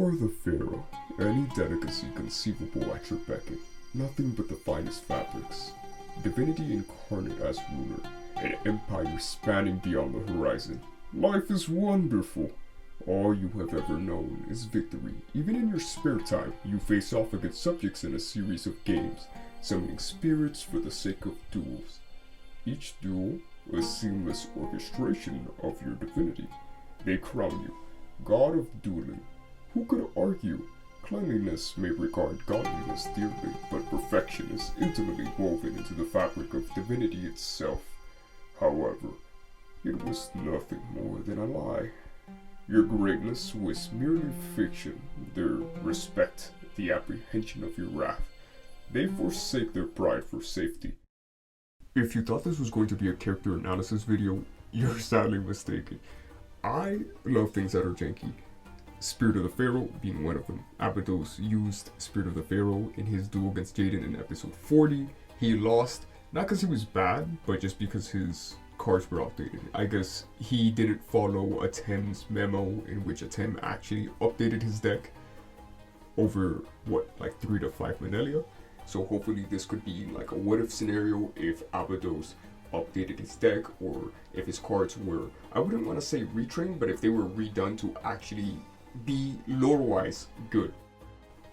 are the Pharaoh, any delicacy conceivable at your beckon, nothing but the finest fabrics. Divinity incarnate as ruler, an empire spanning beyond the horizon. Life is wonderful. All you have ever known is victory. Even in your spare time, you face off against subjects in a series of games, summoning spirits for the sake of duels. Each duel, a seamless orchestration of your divinity. They crown you, God of dueling. Who could argue? Cleanliness may regard godliness dearly, but perfection is intimately woven into the fabric of divinity itself. However, it was nothing more than a lie. Your greatness was merely fiction, their respect, the apprehension of your wrath. They forsake their pride for safety. If you thought this was going to be a character analysis video, you're sadly mistaken. I love things that are janky. Spirit of the Pharaoh being one of them. Abydos used Spirit of the Pharaoh in his duel against Jaden in episode 40. He lost, not because he was bad, but just because his cards were outdated. I guess he didn't follow Atem's memo in which Atem actually updated his deck over, like 3 to 5 millennia. So hopefully this could be like a what if scenario if Abydos updated his deck, or if his cards were, I wouldn't want to say retrained, but if they were redone to actually be lore-wise good.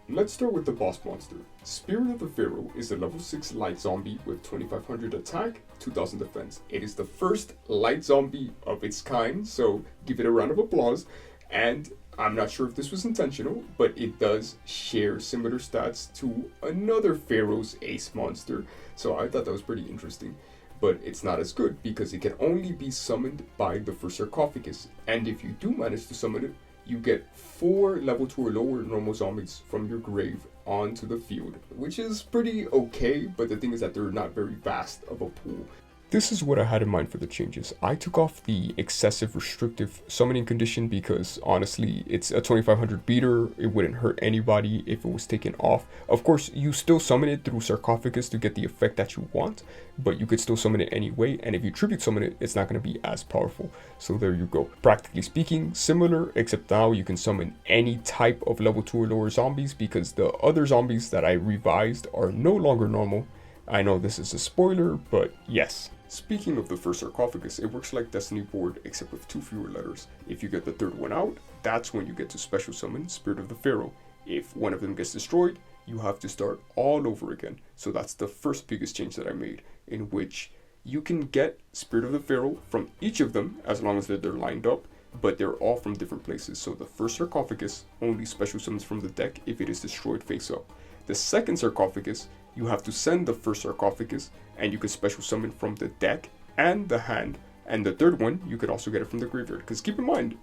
Let's start with the boss monster. Spirit of the Pharaoh is a level 6 light zombie with 2500 attack, 2000 defense. It is the first light zombie of its kind, so give it a round of applause. And I'm not sure if this was intentional, but it does share similar stats to another Pharaoh's ace monster, so I thought that was pretty interesting. But it's not as good because it can only be summoned by the first sarcophagus, and if you do manage to summon it, you get 4 level 2 or lower normal zombies from your grave onto the field, which is pretty okay, but the thing is that they're not very vast of a pool. This is what I had in mind for the changes. I took off the excessive restrictive summoning condition because honestly, it's a 2500 beater. It wouldn't hurt anybody if it was taken off. Of course, you still summon it through sarcophagus to get the effect that you want, but you could still summon it anyway. And if you tribute summon it, it's not going to be as powerful. So there you go. Practically speaking, similar, except now you can summon any type of level 2 or lower zombies because the other zombies that I revised are no longer normal. I know this is a spoiler, but yes. Speaking of the first sarcophagus, it works like Destiny board except with 2 fewer letters. If you get the 3rd one out, that's when you get to special summon Spirit of the Pharaoh. If one of them gets destroyed, you have to start all over again. So that's the first biggest change that I made, in which you can get Spirit of the Pharaoh from each of them as long as they're lined up, but they're all from different places. So the first sarcophagus only special summons from the deck if it is destroyed face up. The second sarcophagus, you have to send the first sarcophagus, and you can special summon from the deck and the hand. And the 3rd one, you could also get it from the graveyard. Because keep in mind,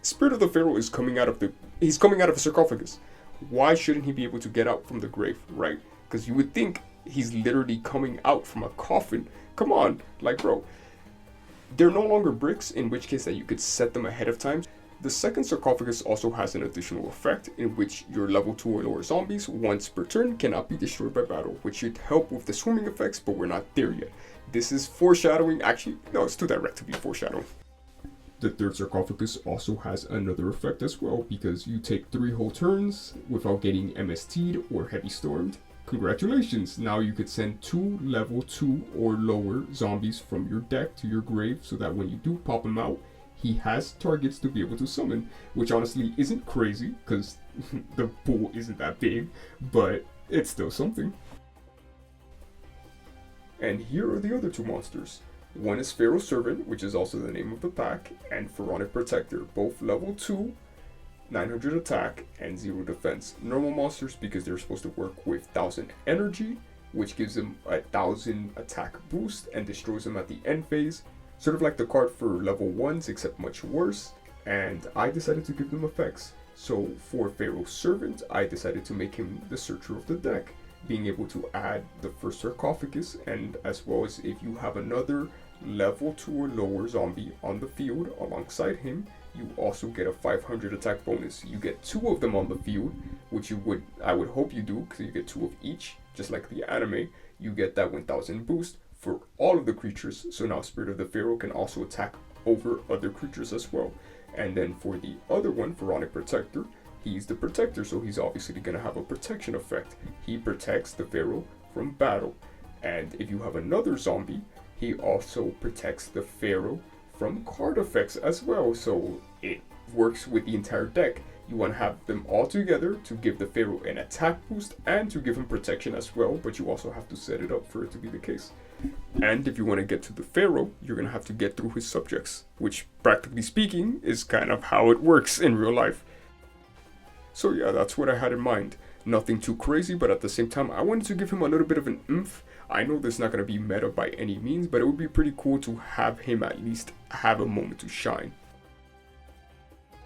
Spirit of the Pharaoh is coming out of a sarcophagus. Why shouldn't he be able to get out from the grave, right? Because you would think he's literally coming out from a coffin. Come on, like bro. They're no longer bricks, in which case that you could set them ahead of time. The second sarcophagus also has an additional effect in which your level 2 or lower zombies once per turn cannot be destroyed by battle, which should help with the swimming effects, but we're not there yet. This is foreshadowing, actually, no, it's too direct to be foreshadowing. The 3rd sarcophagus also has another effect as well, because you take 3 whole turns without getting MST'd or heavy stormed. Congratulations, now you could send 2 level 2 or lower zombies from your deck to your grave so that when you do pop them out, he has targets to be able to summon, which honestly isn't crazy because the pool isn't that big, but it's still something. And here are the other 2 monsters. One is Pharaoh's Servant, which is also the name of the pack, and Pharaonic Protector, both level 2, 900 attack, and 0 defense. Normal monsters because they're supposed to work with 1000 energy, which gives them a 1000 attack boost and destroys them at the end phase. Sort of like the card for level 1s, except much worse, and I decided to give them effects. So for Pharaoh's Servant, I decided to make him the searcher of the deck, being able to add the first sarcophagus, and as well as if you have another level 2 or lower zombie on the field alongside him, you also get a 500 attack bonus. You get 2 of them on the field, which I would hope you do, because you get 2 of each, just like the anime. You get that 1000 boost for all of the creatures, so now Spirit of the Pharaoh can also attack over other creatures as well. And then for the other one, Pharaonic Protector, he's the protector, so he's obviously gonna have a protection effect. He protects the Pharaoh from battle. And if you have another zombie, he also protects the Pharaoh from card effects as well. So it works with the entire deck. You want to have them all together to give the Pharaoh an attack boost and to give him protection as well, but you also have to set it up for it to be the case. And if you want to get to the Pharaoh, you're going to have to get through his subjects, which practically speaking is kind of how it works in real life. So yeah, that's what I had in mind. Nothing too crazy, but at the same time, I wanted to give him a little bit of an oomph. I know this is not going to be meta by any means, but it would be pretty cool to have him at least have a moment to shine.